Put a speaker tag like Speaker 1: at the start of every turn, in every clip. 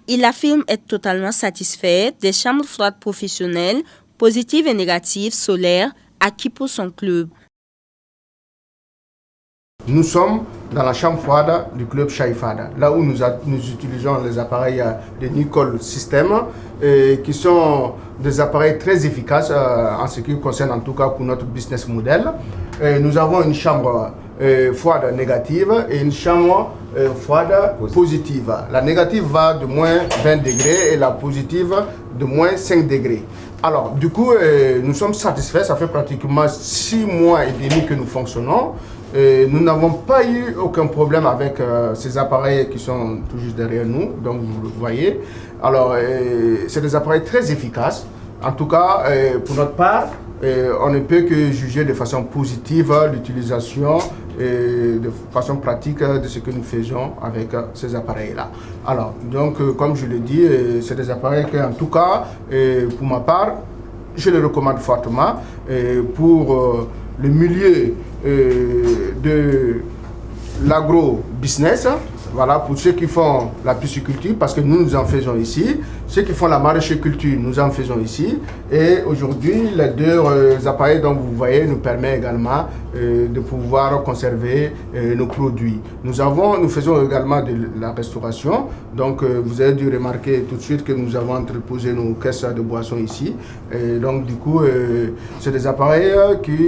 Speaker 1: Il affirme être totalement satisfait des chambres froides professionnelles, positives et négatives, solaires, acquis pour son club.
Speaker 2: Nous sommes dans la chambre froide du club Chaifada, là où nous utilisons les appareils de Nicole System, qui sont des appareils très efficaces en ce qui concerne en tout cas pour notre business model. Nous avons une chambre froide négative et une chambre froide positive. La négative va de moins 20 degrés et la positive de moins 5 degrés. Alors, du coup, nous sommes satisfaits. Ça fait pratiquement 6 mois et demi que nous fonctionnons. Nous n'avons pas eu aucun problème avec ces appareils qui sont tout juste derrière nous, donc vous le voyez. Alors, c'est des appareils très efficaces. En tout cas, pour notre part, on ne peut que juger de façon positive l'utilisation et de façon pratique de ce que nous faisons avec ces appareils-là. Alors, donc, comme je l'ai dit, c'est des appareils que, en tout cas, pour ma part, je les recommande fortement pour le milieu de l'agro-business. Voilà, pour ceux qui font la pisciculture, parce que nous en faisons ici. Ceux qui font la maraîchère-culture, nous en faisons ici. Et aujourd'hui, les deux appareils dont vous voyez nous permettent également de pouvoir conserver nos produits. Nous faisons également de la restauration. Donc, vous avez dû remarquer tout de suite que nous avons entreposé nos caisses de boissons ici. Et donc, du coup, c'est des appareils qui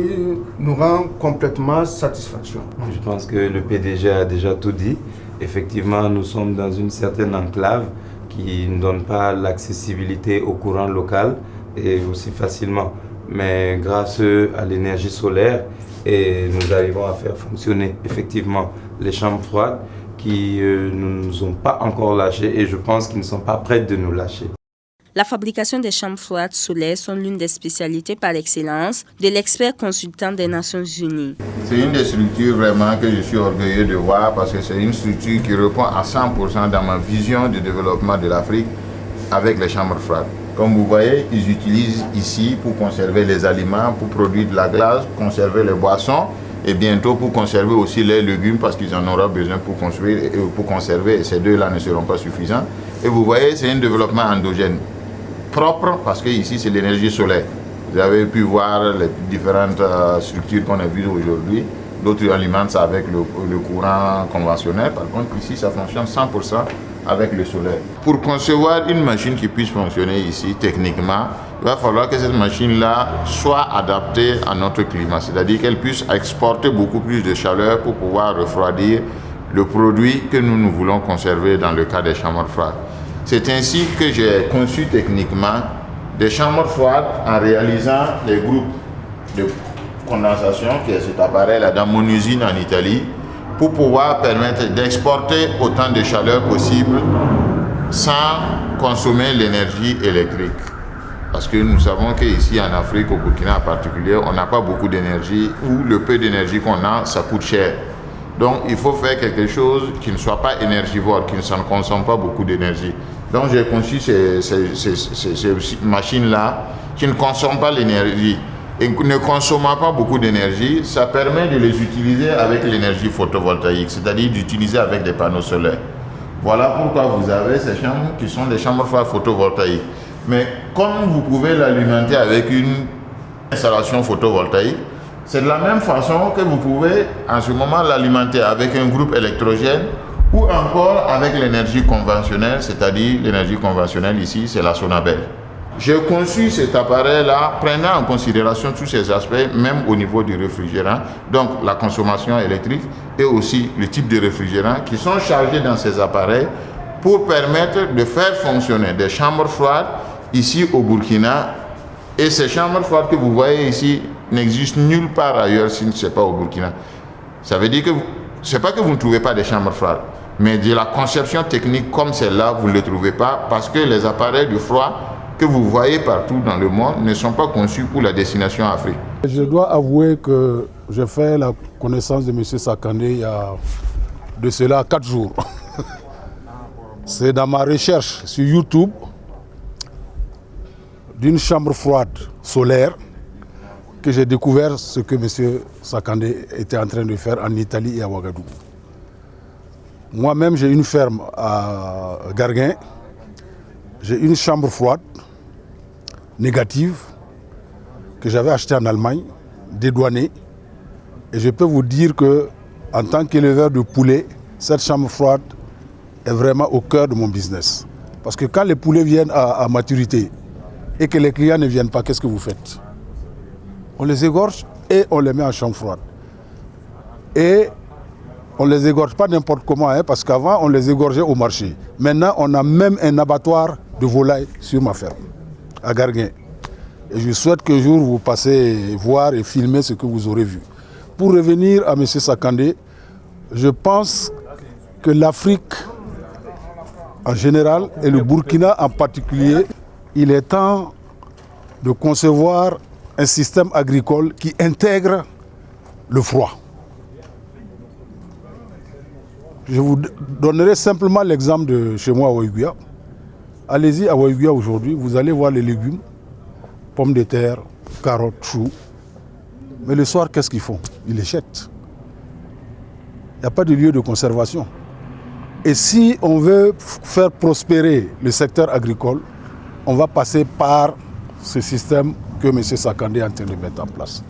Speaker 2: nous rendent complètement satisfaction.
Speaker 3: Je pense que le PDG a déjà tout dit. Effectivement, nous sommes dans une certaine enclave qui ne donne pas l'accessibilité au courant local et aussi facilement. Mais grâce à l'énergie solaire, nous arrivons à faire fonctionner effectivement les chambres froides qui ne nous ont pas encore lâchés et je pense qu'ils ne sont pas prêts de nous lâcher.
Speaker 1: La fabrication des chambres froides solaires sont l'une des spécialités par excellence de l'expert consultant des Nations Unies.
Speaker 4: C'est une des structures vraiment que je suis orgueilleux de voir parce que c'est une structure qui répond à 100% dans ma vision du développement de l'Afrique avec les chambres froides. Comme vous voyez, ils utilisent ici pour conserver les aliments, pour produire de la glace, conserver les boissons et bientôt pour conserver aussi les légumes parce qu'ils en auront besoin pour construire et pour conserver et ces deux-là ne seront pas suffisants. Et vous voyez, c'est un développement endogène. Propre parce que ici c'est l'énergie solaire. Vous avez pu voir les différentes structures qu'on a vues aujourd'hui. D'autres alimentent ça avec le courant conventionnel. Par contre ici ça fonctionne 100% avec le solaire. Pour concevoir une machine qui puisse fonctionner ici techniquement, il va falloir que cette machine-là soit adaptée à notre climat. C'est-à-dire qu'elle puisse exporter beaucoup plus de chaleur pour pouvoir refroidir le produit que nous voulons conserver dans le cas des chambres froides. C'est ainsi que j'ai conçu techniquement des chambres froides en réalisant les groupes de condensation, qui est cet appareil-là dans mon usine en Italie, pour pouvoir permettre d'exporter autant de chaleur possible sans consommer l'énergie électrique. Parce que nous savons qu'ici en Afrique, au Burkina en particulier, on n'a pas beaucoup d'énergie, ou le peu d'énergie qu'on a, ça coûte cher. Donc il faut faire quelque chose qui ne soit pas énergivore, qui ne consomme pas beaucoup d'énergie. Donc j'ai conçu ces machines-là qui ne consomment pas l'énergie. Et ne consommant pas beaucoup d'énergie, ça permet de les utiliser avec l'énergie photovoltaïque, c'est-à-dire d'utiliser avec des panneaux solaires. Voilà pourquoi vous avez ces chambres qui sont des chambres froides photovoltaïques. Mais comme vous pouvez l'alimenter avec une installation photovoltaïque, c'est de la même façon que vous pouvez en ce moment l'alimenter avec un groupe électrogène ou encore avec l'énergie conventionnelle, c'est-à-dire l'énergie conventionnelle ici, c'est la Sonabel. J'ai conçu cet appareil-là prenant en considération tous ces aspects, même au niveau du réfrigérant, donc la consommation électrique et aussi le type de réfrigérant qui sont chargés dans ces appareils pour permettre de faire fonctionner des chambres froides ici au Burkina. Et ces chambres froides que vous voyez ici n'existent nulle part ailleurs si ce n'est pas au Burkina. Ça veut dire que ce n'est pas que vous ne trouvez pas des chambres froides, mais de la conception technique comme celle-là, vous ne le trouvez pas parce que les appareils de froid que vous voyez partout dans le monde ne sont pas conçus pour la destination Afrique.
Speaker 5: Je dois avouer que j'ai fait la connaissance de M. Sakandé il y a de cela 4 jours. C'est dans ma recherche sur YouTube d'une chambre froide solaire que j'ai découvert ce que M. Sakandé était en train de faire en Italie et à Ouagadougou. Moi-même, j'ai une ferme à Garguin J'ai une chambre froide, négative, que j'avais achetée en Allemagne, dédouanée. Et je peux vous dire que, en tant qu'éleveur de poulets, cette chambre froide est vraiment au cœur de mon business. Parce que quand les poulets viennent à maturité et que les clients ne viennent pas, qu'est-ce que vous faites? On les égorge et on les met en chambre froide. Et on ne les égorge pas n'importe comment, parce qu'avant on les égorgeait au marché. Maintenant on a même un abattoir de volailles sur ma ferme, à Garguin. Et je souhaite qu'un jour vous passez voir et filmer ce que vous aurez vu. Pour revenir à M. Sakandé, je pense que l'Afrique en général et le Burkina en particulier, il est temps de concevoir un système agricole qui intègre le froid. Je vous donnerai simplement l'exemple de chez moi à Waïguia. Allez-y à Waïguia aujourd'hui, vous allez voir les légumes, pommes de terre, carottes, choux. Mais le soir, qu'est-ce qu'ils font? Ils les jettent. Il n'y a pas de lieu de conservation. Et si on veut faire prospérer le secteur agricole, on va passer par ce système que M. Sakandé est en train de mettre en place.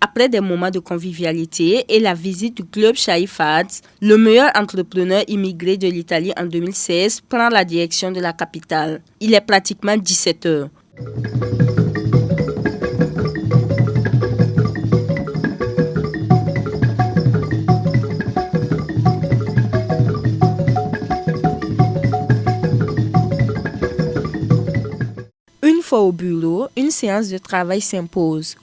Speaker 1: Après des moments de convivialité et la visite du club Chai Fads, le meilleur entrepreneur immigré de l'Italie en 2016 prend la direction de la capitale. Il est pratiquement 17 heures. Une fois au bureau, une séance de travail s'impose.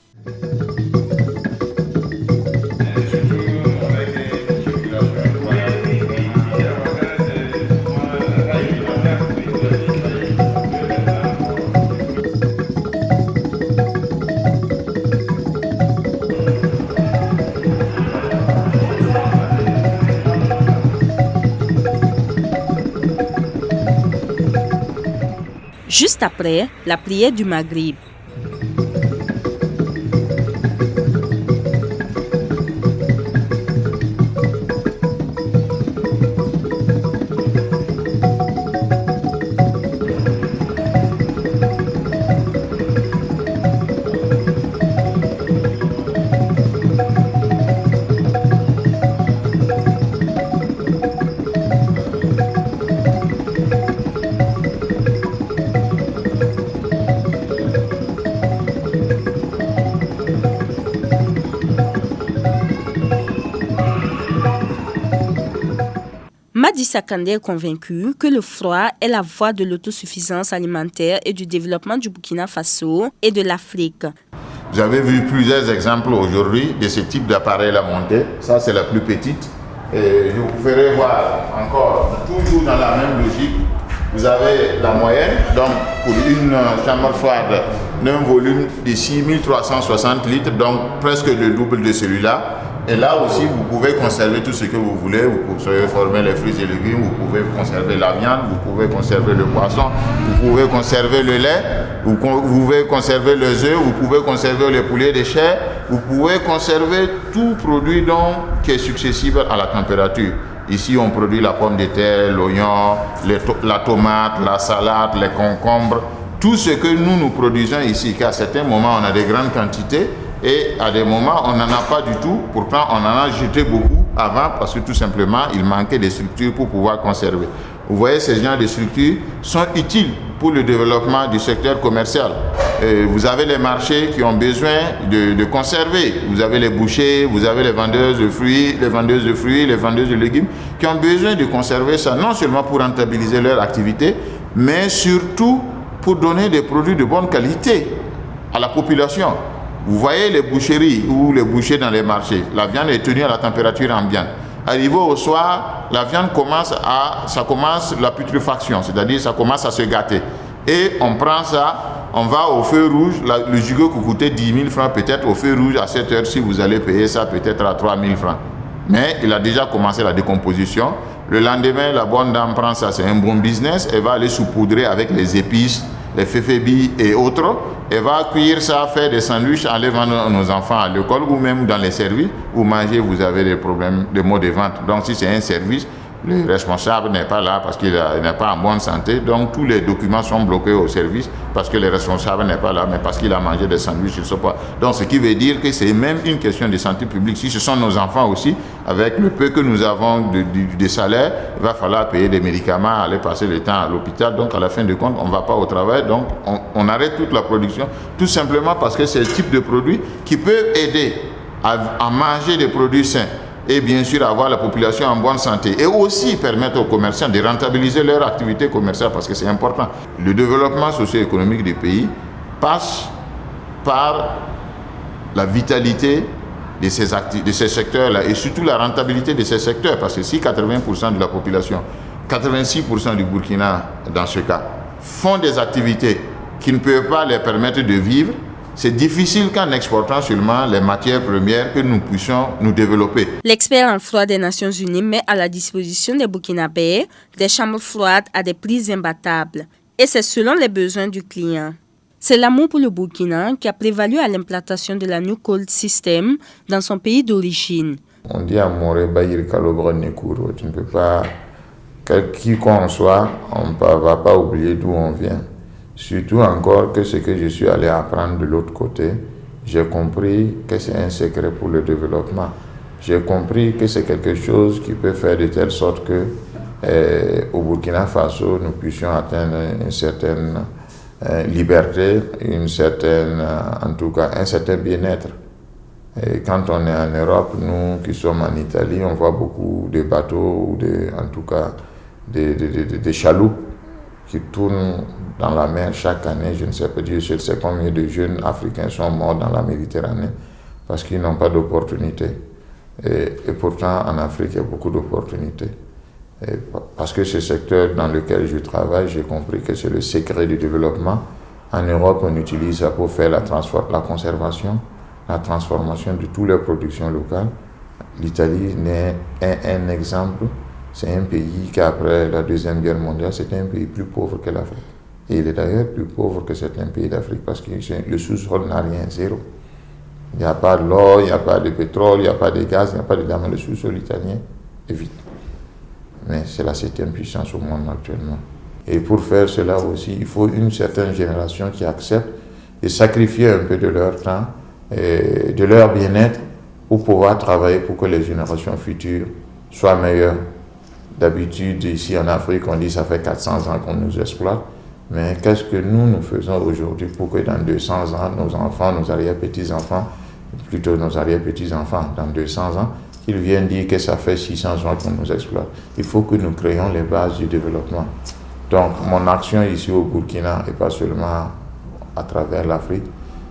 Speaker 1: Juste après, la prière du Maghrib. Madi Sakandé est convaincu que le froid est la voie de l'autosuffisance alimentaire et du développement du Burkina Faso et de l'Afrique.
Speaker 4: Vous avez vu plusieurs exemples aujourd'hui de ce type d'appareil à monter. Ça, c'est la plus petite. Et je vous ferai voir encore, toujours dans la même logique. Vous avez la moyenne, donc pour une chambre froide d'un volume de 6360 litres, donc presque le double de celui-là. Et là aussi, vous pouvez conserver tout ce que vous voulez. Vous pouvez former les fruits et légumes, vous pouvez conserver la viande, vous pouvez conserver le poisson, vous pouvez conserver le lait, vous pouvez conserver les œufs, vous pouvez conserver les poulets de chair, vous pouvez conserver tout produit donc qui est successible à la température. Ici, on produit la pomme de terre, l'oignon, la tomate, la salade, les concombres. Tout ce que nous produisons ici, qu'à certains moments, on a des grandes quantités et à des moments, on n'en a pas du tout. Pourtant, on en a jeté beaucoup avant parce que tout simplement, il manquait des structures pour pouvoir conserver. Vous voyez, ces genres de structures sont utiles pour le développement du secteur commercial. Vous avez les marchés qui ont besoin de conserver. Vous avez les bouchers, vous avez les vendeuses de fruits, les vendeuses de légumes qui ont besoin de conserver ça, non seulement pour rentabiliser leur activité, mais surtout pour donner des produits de bonne qualité à la population. Vous voyez les boucheries ou les bouchers dans les marchés, la viande est tenue à la température ambiante. Arrivé au soir, la viande commence la putréfaction, c'est-à-dire ça commence à se gâter. Et on prend ça, on va au feu rouge, le gigot qui coûtait 10 000 francs, peut-être au feu rouge à 7 heures, si vous allez payer ça peut-être à 3 000 francs. Mais il a déjà commencé la décomposition. Le lendemain, la bonne dame prend ça, c'est un bon business. Elle va aller saupoudrer avec les épices, les féfébis et autres. Elle va cuire ça, faire des sandwichs en les vendant à nos enfants à l'école ou même dans les services. Vous mangez, vous avez des problèmes, des maux de ventre. Donc si c'est un service, le responsable n'est pas là parce qu'il n'est pas en bonne santé. Donc tous les documents sont bloqués au service parce que le responsable n'est pas là, mais parce qu'il a mangé des sandwichs, il ne sait pas. Donc ce qui veut dire que c'est même une question de santé publique. Si ce sont nos enfants aussi, avec le peu que nous avons de salaire, il va falloir payer des médicaments, aller passer le temps à l'hôpital. Donc à la fin de compte, on ne va pas au travail. Donc on arrête toute la production, tout simplement parce que c'est le type de produit qui peut aider à manger des produits sains. Et bien sûr avoir la population en bonne santé et aussi permettre aux commerçants de rentabiliser leur activité commerciale parce que c'est important. Le développement socio-économique du pays passe par la vitalité de ces secteurs-là et surtout la rentabilité de ces secteurs parce que si 80% de la population, 86% du Burkina dans ce cas, font des activités qui ne peuvent pas leur permettre de vivre, c'est difficile qu'en exportant seulement les matières premières que nous puissions nous développer.
Speaker 1: L'expert en froid des Nations Unies met à la disposition des Burkinabés des chambres froides à des prix imbattables. Et c'est selon les besoins du client. C'est l'amour pour le Burkina qui a prévalu à l'implantation de la New Cold System dans son pays d'origine.
Speaker 4: On dit à Moré, Bayir Kalobre Nekuro, tu ne peux pas, qui qu'on soit, on ne va pas oublier d'où on vient. Surtout encore que ce que je suis allé apprendre de l'autre côté, j'ai compris que c'est un secret pour le développement. J'ai compris que c'est quelque chose qui peut faire de telle sorte que au Burkina Faso, nous puissions atteindre une certaine liberté, un certain bien-être. Et quand on est en Europe, nous qui sommes en Italie, on voit beaucoup de bateaux ou des chaloupes qui tournent dans la mer chaque année. Je ne sais pas, Dieu seul sait combien de jeunes Africains sont morts dans la Méditerranée parce qu'ils n'ont pas d'opportunités. Et pourtant, en Afrique, il y a beaucoup d'opportunités. Parce que ce secteur dans lequel je travaille, j'ai compris que c'est le secret du développement. En Europe, on utilise ça pour faire la conservation, la transformation de toutes les productions locales. L'Italie est un exemple. C'est un pays qui, après la Deuxième Guerre mondiale, c'était un pays plus pauvre que l'Afrique. Et il est d'ailleurs plus pauvre que certains pays d'Afrique parce que le sous-sol n'a rien, zéro. Il n'y a pas de l'or, il n'y a pas de pétrole, il n'y a pas de gaz, il n'y a pas de diamant. Le sous-sol italien est vide. Mais c'est la 7e puissance au monde actuellement. Et pour faire cela aussi, il faut une certaine génération qui accepte de sacrifier un peu de leur temps et de leur bien-être pour pouvoir travailler pour que les générations futures soient meilleures. D'habitude, ici en Afrique, on dit que ça fait 400 ans qu'on nous exploite. Mais qu'est-ce que nous faisons aujourd'hui pour que dans 200 ans, nos enfants, nos arrière-petits-enfants, plutôt nos arrière-petits-enfants, dans 200 ans, qu'ils viennent dire que ça fait 600 ans qu'on nous exploite. Il faut que nous créions les bases du développement. Donc, mon action ici au Burkina, et pas seulement à travers l'Afrique,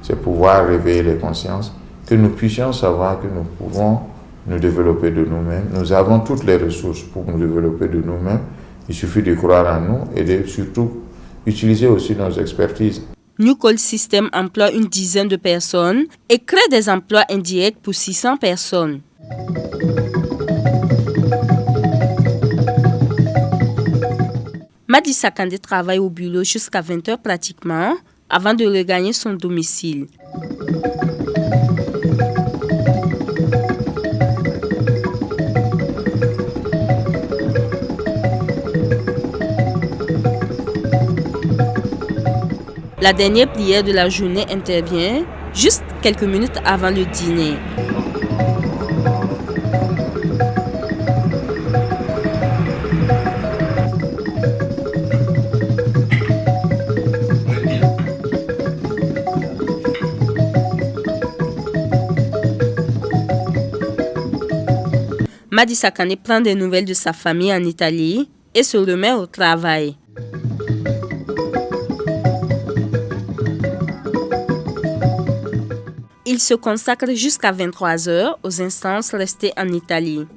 Speaker 4: c'est pouvoir réveiller les consciences, que nous puissions savoir que nous pouvons nous développer de nous-mêmes. Nous avons toutes les ressources pour nous développer de nous-mêmes. Il suffit de croire en nous et de surtout utiliser aussi nos expertises.
Speaker 1: New Cold System emploie une dizaine de personnes et crée des emplois indirects pour 600 personnes. Madi Sakandé travaille au boulot jusqu'à 20h pratiquement avant de regagner son domicile. La dernière prière de la journée intervient juste quelques minutes avant le dîner. Madi Sakandé prend des nouvelles de sa famille en Italie et se remet au travail. Il il se consacre jusqu'à 23 heures aux instances restées en Italie.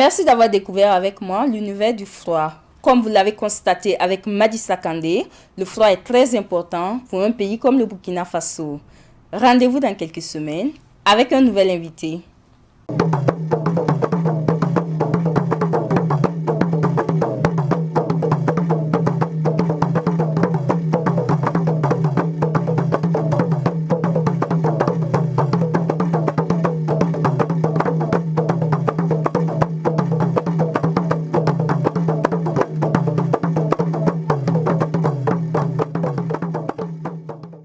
Speaker 1: Merci d'avoir découvert avec moi l'univers du froid. Comme vous l'avez constaté avec Madissa Kandé, le froid est très important pour un pays comme le Burkina Faso. Rendez-vous dans quelques semaines avec un nouvel invité.